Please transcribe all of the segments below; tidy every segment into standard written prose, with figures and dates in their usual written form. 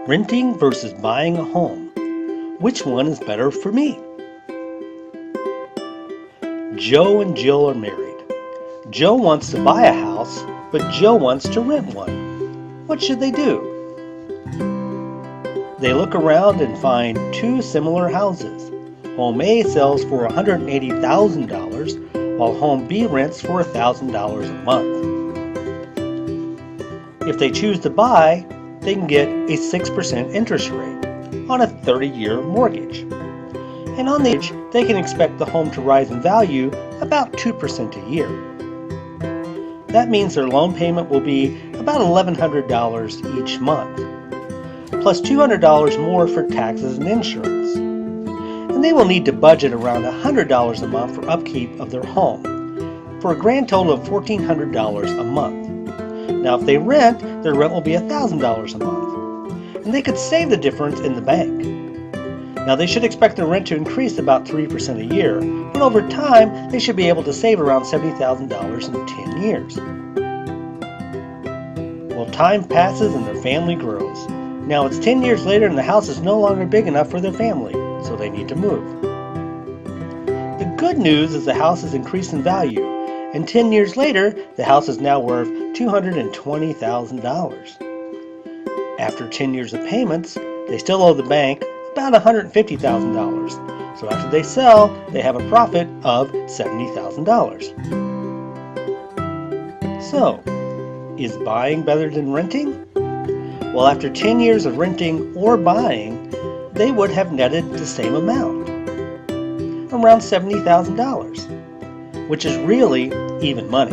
Renting versus buying a home. Which one is better for me? Joe and Jill are married. Joe wants to buy a house, but Jill wants to rent one. What should they do? They look around and find two similar houses. Home A sells for $180,000, while Home B rents for $1,000 a month. If they choose to buy, they can get a 6% interest rate on a 30-year mortgage. And on the mortgage, they can expect the home to rise in value about 2% a year. That means their loan payment will be about $1,100 each month, plus $200 more for taxes and insurance. And they will need to budget around $100 a month for upkeep of their home, for a grand total of $1,400 a month. Now, if they rent, their rent will be $1,000 a month, and they could save the difference in the bank. Now, they should expect their rent to increase about 3% a year, but over time, they should be able to save around $70,000 in 10 years. Well, time passes and their family grows. Now it's 10 years later and the house is no longer big enough for their family, so they need to move. The good news is the house has increased in value, and 10 years later, the house is now worth $220,000. After 10 years of payments, they still owe the bank about $150,000. So after they sell, they have a profit of $70,000. So, is buying better than renting? Well, after 10 years of renting or buying, they would have netted the same amount, around $70,000, which is really even money.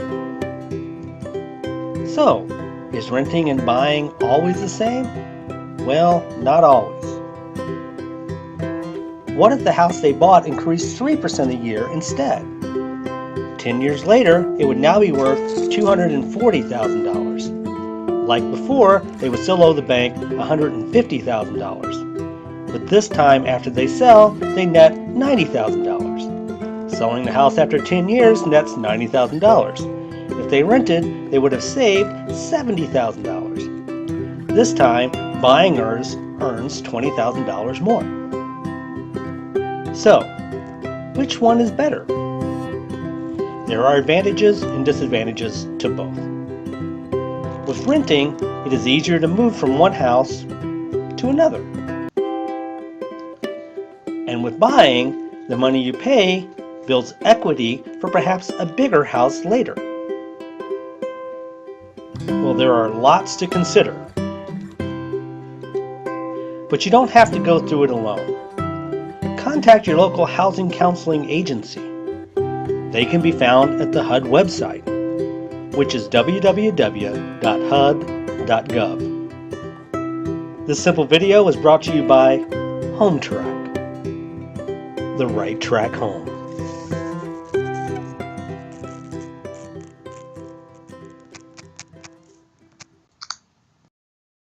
So, is renting and buying always the same? Well, not always. What if the house they bought increased 3% a year instead? 10 years later, it would now be worth $240,000. Like before, they would still owe the bank $150,000. But this time, after they sell, they net $90,000. Selling the house after 10 years nets $90,000. If they rented, they would have saved $70,000. This time, buying earns $20,000 more. So, which one is better? There are advantages and disadvantages to both. With renting, it is easier to move from one house to another. And with buying, the money you pay builds equity for perhaps a bigger house later. Well, there are lots to consider. But you don't have to go through it alone. Contact your local housing counseling agency. They can be found at the HUD website, which is www.hud.gov. This simple video was brought to you by HomeTrack, the right track home.